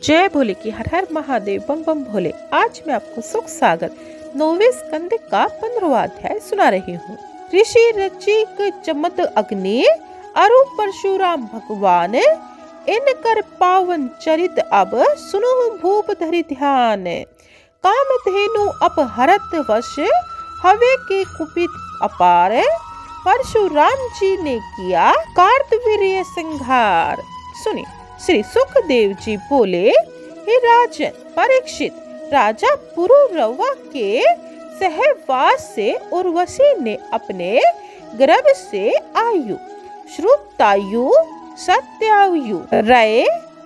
जय भोले की हर हर महादेव बम बम भोले। आज मैं आपको सुख सागर 9वें स्कंद का 15वां अध्याय सुना रही हूँ। ऋषि रचिक चमत अग्नि अरु परशुराम भगवान इनकर पावन चरित अब सुनो भूप धरि ध्यान। काम धेनु अपहरत वश हवे के कुपित अपार परशुराम जी ने किया कार्तवीर्य संहार। सुनिए, श्री सुखदेव जी बोले, हे राजन परीक्षित, राजा पुरुरवा के सहवास से उर्वशी ने अपने गर्भ से आयु, श्रुतायु, सत्यायु, रय,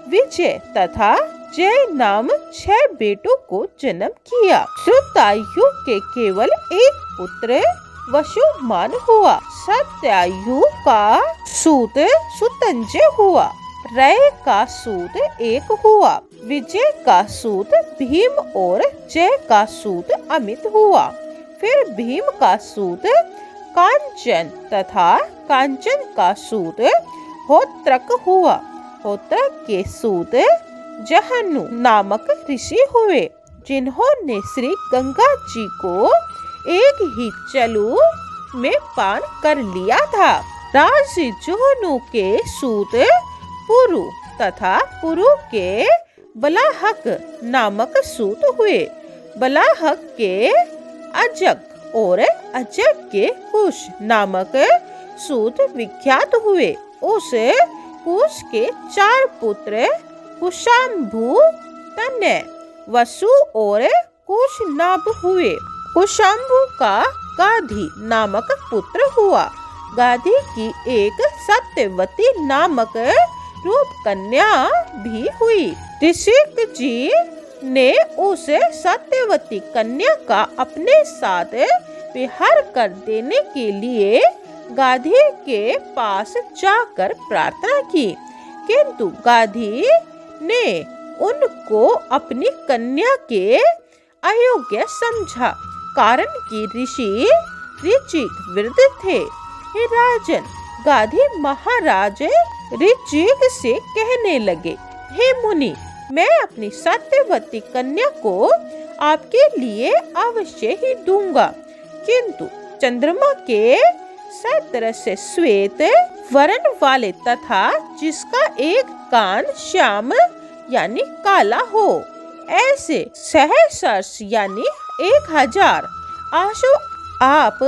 विजय तथा जय नाम 6 बेटों को जन्म किया। श्रुतायु के केवल एक पुत्र वसुमान हुआ। सत्यायु का सूत सुतंजय हुआ। रय का सूत एक हुआ। विजय का सूत भीम और जय का सूत अमित हुआ। फिर भीम का सूत कांचन तथा कांचन का सूत होत्रक हुआ। होत्रक के सूत जहनु नामक ऋषि हुए, जिन्होंने श्री गंगा जी को एक ही चलू में पान कर लिया था। राजसी जोनु के सूत पुरु तथा पुरु के बलाहक नामक सूत हुए। बलाहक के अजग और अजग के कुश नामक सूत विख्यात हुए। उस कुश के 4 पुत्र कुशाम्भु, तनय, वसु और कुशनाभ हुए। कुशाम्भु का गाधी नामक पुत्र हुआ। गाधी की एक सत्यवती नामक रूप कन्या भी हुई। ऋषिक जी ने उस सत्यवती कन्या का अपने साथ विहार कर देने के लिए गाधी के पास जाकर प्रार्थना की, किंतु गाधी ने उनको अपनी कन्या के अयोग्य समझा, कारण कि ऋषि ऋचिक वृद्ध थे। हे राजन, गाधी महाराज ऋचिक से कहने लगे, हे मुनि, मैं अपनी सत्यवती कन्या को आपके लिए अवश्य ही दूंगा, किंतु चंद्रमा के सदृश श्वेत वर्ण वाले तथा जिसका एक कान श्याम यानी काला हो, ऐसे सहस्र यानी 1000 आशु आप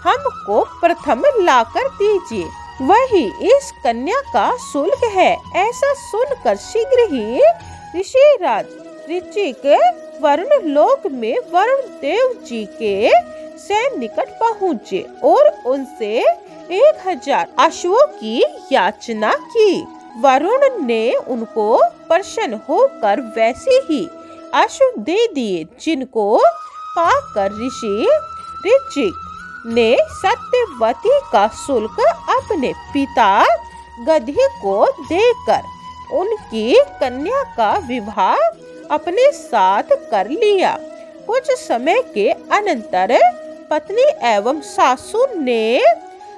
हमको प्रथम लाकर दीजिए, वही इस कन्या का शुल्क है। ऐसा सुनकर शीघ्र ही ऋषिराज ऋचिक वरुण लोक में वरुण देव जी के से निकट पहुँचे और उनसे 1000 अश्वों की याचना की। वरुण ने उनको प्रसन्न होकर वैसे ही अश्व दे दिए, जिनको पाकर ऋषि ऋचिक ने सत्यवती का शुल्क अपने पिता गधी को देकर उनकी कन्या का विवाह अपने साथ कर लिया। कुछ समय के अनंतर पत्नी एवं सासू ने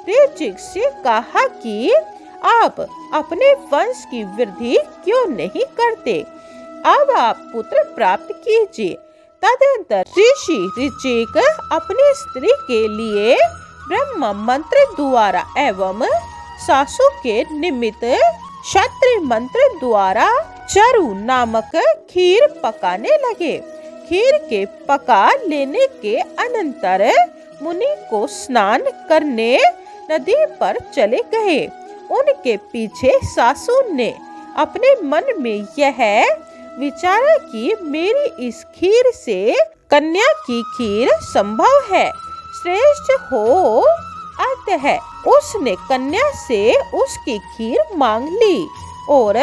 ऋचिक से कहा कि आप अपने वंश की वृद्धि क्यों नहीं करते, अब आप पुत्र प्राप्त कीजिए। तदंतर ऋषि ऋचिक अपनी स्त्री के लिए ब्रह्म मंत्र द्वारा एवं सासू के निमित्त क्षत्रिय मंत्र द्वारा चरु नामक खीर पकाने लगे। खीर के पका लेने के अनंतर मुनि को स्नान करने नदी पर चले गए। उनके पीछे सासू ने अपने मन में यह विचारा कि मेरी इस खीर से कन्या की खीर संभव है, श्रेष्ठ हो, अतः उसने कन्या से उसकी खीर मांग ली और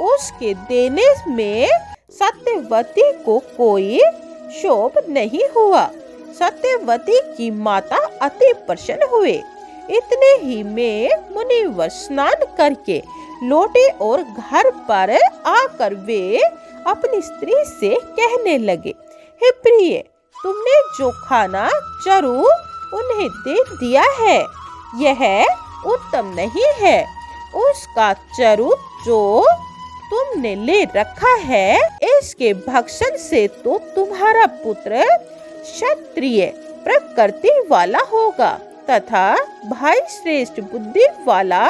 उसके देने में सत्यवती को कोई शोभ नहीं हुआ। सत्यवती की माता अति प्रसन्न हुए। इतने ही में मुनिवर स्नान करके लौटे और घर पर आकर वे अपनी स्त्री से कहने लगे, हे प्रिय, तुमने जो खाना चरु उन्हें दे दिया है, यह उत्तम नहीं है। उसका चरु जो तुमने ले रखा है इसके भक्षण से तो तुम्हारा पुत्र क्षत्रिय प्रकृति वाला होगा तथा भाई श्रेष्ठ बुद्धि वाला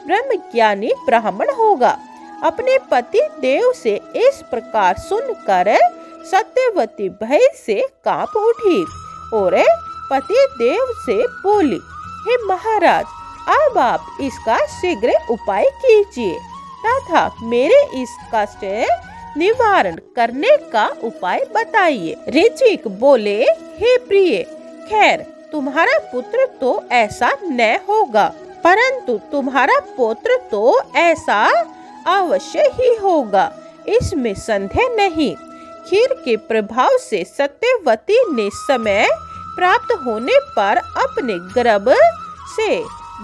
ब्रह्मज्ञानी ब्राह्मण होगा। अपने पति देव से इस प्रकार सुनकर सत्यवती भय से कांप उठी और पति देव से बोली, हे महाराज, अब आप इसका शीघ्र उपाय कीजिए तथा मेरे इस कष्ट निवारण करने का उपाय बताइए। ऋचिक बोले, हे प्रिय, खैर तुम्हारा पुत्र तो ऐसा न होगा, परंतु तुम्हारा पुत्र तो ऐसा अवश्य ही होगा, इसमें संदेह नहीं। खीर के प्रभाव से सत्यवती ने समय प्राप्त होने पर अपने गर्भ से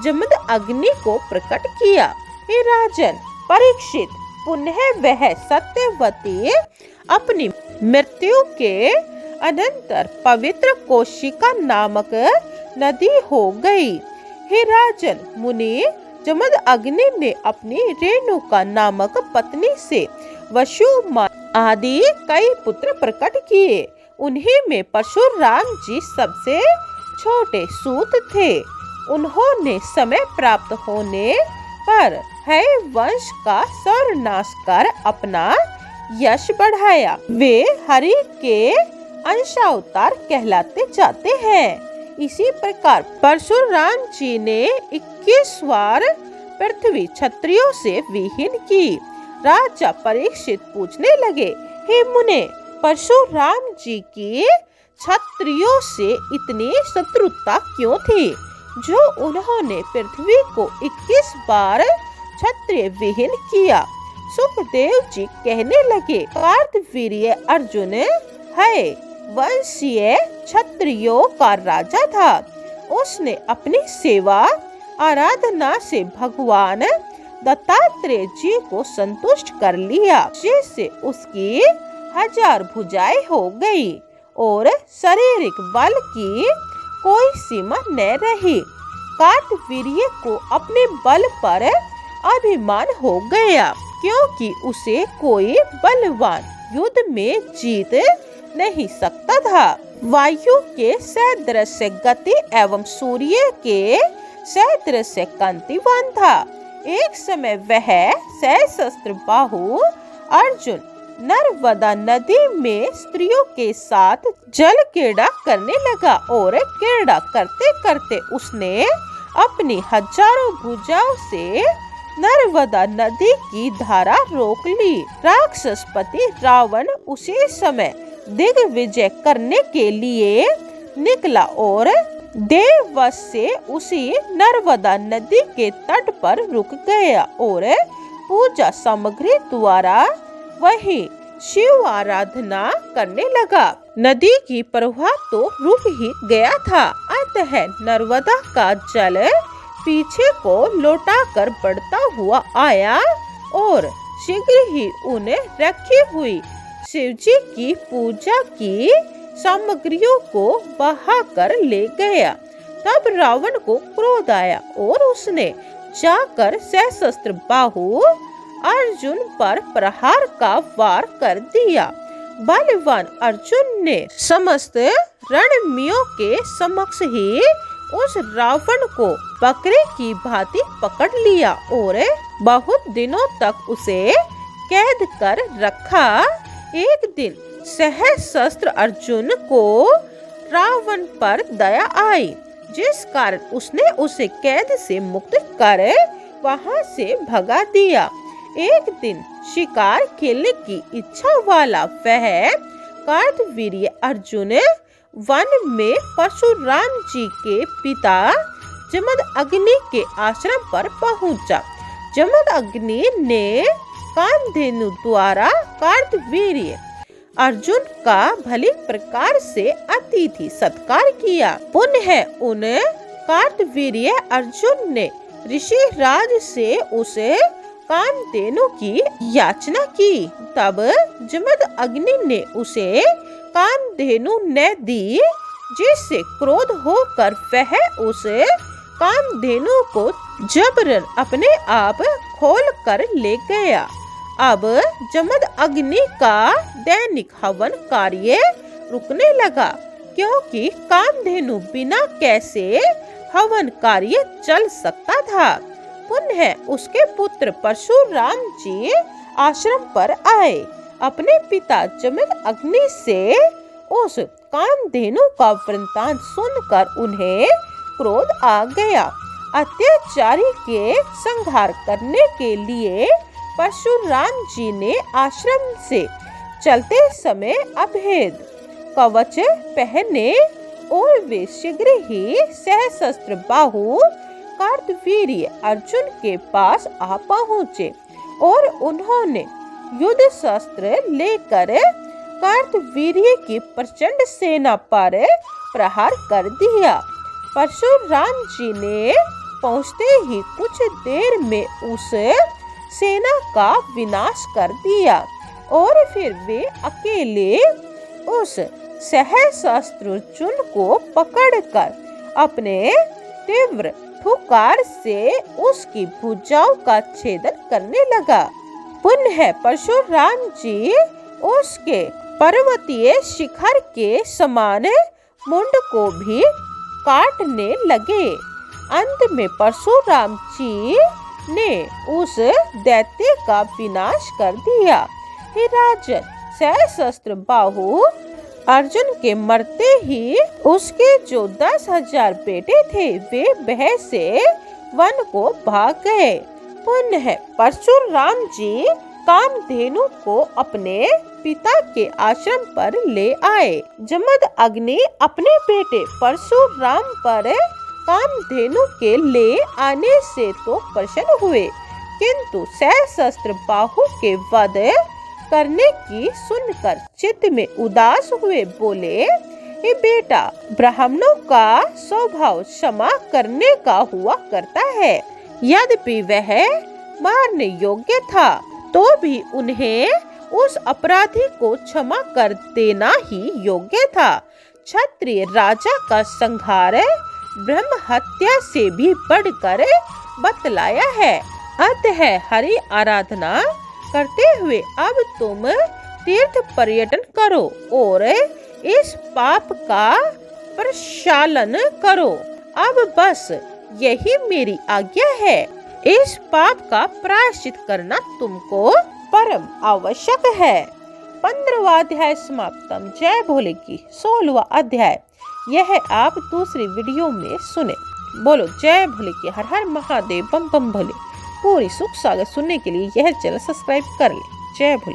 जमद अग्नि को प्रकट किया। हे राजन परीक्षित, पुनः वह सत्यवती अपनी मृत्यु के अनंतर पवित्र कोशिका नामक नदी हो गई। हे राजन मुनि, जमद अग्नि ने अपनी रेणुका नामक पत्नी से वसुमान आदि कई पुत्र प्रकट किए। उन्हीं में परशुराम जी सबसे छोटे सूत थे। उन्होंने समय प्राप्त होने पर है वंश का सर्वनाश कर अपना यश बढ़ाया। वे हरि के अंशावतार कहलाते जाते हैं। इसी प्रकार परशुराम जी ने 21 बार पृथ्वी क्षत्रियों से विहीन की। राजा परीक्षित पूछने लगे, हे मुने, परशुराम जी की क्षत्रियों से इतनी शत्रुता क्यों थी जो उन्होंने पृथ्वी को 21 बार क्षत्रिय विहीन किया? सुखदेव जी कहने लगे, कार्तवीर्य अर्जुन है वंशीय क्षत्रियों का राजा था। उसने अपनी सेवा आराधना से भगवान दत्तात्रेय जी को संतुष्ट कर लिया, जिससे उसकी 1000 भुजाएं हो गई और शारीरिक बल की कोई सीमा न रही। कार्तवीर्य को अपने बल पर अभिमान हो गया, क्योंकि उसे कोई बलवान युद्ध में जीत नहीं सकता था। वायु के सदृश गति एवं सूर्य के सदृश कांतिवान था। एक समय वह सशस्त्र बाहु अर्जुन नर्मदा नदी में स्त्रियों के साथ जल क्रीड़ा करने लगा और क्रीड़ा करते करते उसने अपनी 1000 भुजाओं से नर्मदा नदी की धारा रोक ली। राक्षसपति रावण उसी समय दिग्विजय करने के लिए निकला और देववश से उसी नर्मदा नदी के तट पर रुक गया और पूजा सामग्री द्वारा वही शिव आराधना करने लगा। नदी की प्रवाह तो रुक ही गया था, अतः नर्मदा का जल पीछे को लौटाकर बढ़ता हुआ आया और शीघ्र ही उन्हें रखी हुई शिवजी की पूजा की सामग्रियों को बहाकर ले गया। तब रावण को क्रोध आया और उसने जाकर सशस्त्र बाहु अर्जुन पर प्रहार का वार कर दिया। बलवान अर्जुन ने समस्त रणमियों के समक्ष ही उस रावण को बकरे की भांति पकड़ लिया और बहुत दिनों तक उसे कैद कर रखा। एक दिन सहस्त्र अर्जुन को रावण पर दया आई, जिस कारण उसने उसे कैद से मुक्त कर वहां से भगा दिया। एक दिन शिकार खेलने की इच्छा वाला वह कार्तवीर्य अर्जुन वन में परशुराम जी के पिता जमद अग्नि के आश्रम पर पहुंचा। जमद अग्नि ने कामधेनु द्वारा कार्तवीर्य अर्जुन का भली प्रकार से अतिथि सत्कार किया। पुनः उन कार्तवीर्य अर्जुन ने ऋषि राज से उसे कामधेनु की याचना की। तब जमद अग्नि ने उसे कामधेनु न दी, जिससे क्रोध होकर वह उस कामधेनु को जबरन अपने आप खोल कर ले गया। अब जमद अग्नि का दैनिक हवन कार्य रुकने लगा, क्योंकि कामधेनु बिना कैसे हवन कार्य चल सकता था। पुनः उसके पुत्र परशुराम जी आश्रम पर आए। अपने पिता जमद अग्नि से उस कामधेनु का वृत्तांत सुनकर उन्हें क्रोध आ गया। अत्याचारी के संहार करने के लिए परशुराम जी ने आश्रम से चलते समय अभेद कवच पहने और वे शीघ्र ही सहस्त्र बाहु कार्तवीर्य अर्जुन के पास आ पहुँचे और उन्होंने युद्ध शस्त्र लेकर कार्तवीर्य की प्रचंड सेना पर प्रहार कर दिया। परशुराम जी ने पहुंचते ही कुछ देर में उस सेना का विनाश कर दिया और फिर वे अकेले उस सहस्त्रार्जुन को पकड़कर अपने तीव्र ठुकार से उसकी भुजाओं का छेदन करने लगा। पुनः परशुराम जी उसके पर्वतीय शिखर के समान मुंड को भी काटने लगे। अंत में परशुराम जी ने उस दैत्य का विनाश कर दिया। हे राजन, सहस्त्र बाहु अर्जुन के मरते ही उसके जो 10,000 बेटे थे वे भय से वन को भाग गए। पुनः परशुराम जी कामधेनु को अपने पिता के आश्रम पर ले आए। जमद अग्नि अपने बेटे परशुराम पर कामधेनु के ले आने से तो प्रसन्न हुए, किंतु सहस्त्र बाहु के वध करने की सुनकर चित्त में उदास हुए। बोले, हे बेटा, ब्राह्मणों का स्वभाव क्षमा करने का हुआ करता है। यद्यपि वह मारने योग्य था तो भी उन्हें उस अपराधी को क्षमा कर देना ही योग्य था। क्षत्रिय राजा का संहार ब्रह्म हत्या से भी बढ़कर बतलाया है। अतः हरि आराधना करते हुए अब तुम तीर्थ पर्यटन करो और इस पाप का प्रक्षालन करो। अब बस यही मेरी आज्ञा है। इस पाप का प्रायश्चित करना तुमको परम आवश्यक है। 15वां अध्याय समाप्तम। जय भोले की 16वां अध्याय यह आप दूसरी वीडियो में सुने। बोलो जय भोले की। हर हर महादेव, बम बम भोले। पूरी सुख सागर सुनने के लिए यह चैनल सब्सक्राइब कर ले। जय भोले।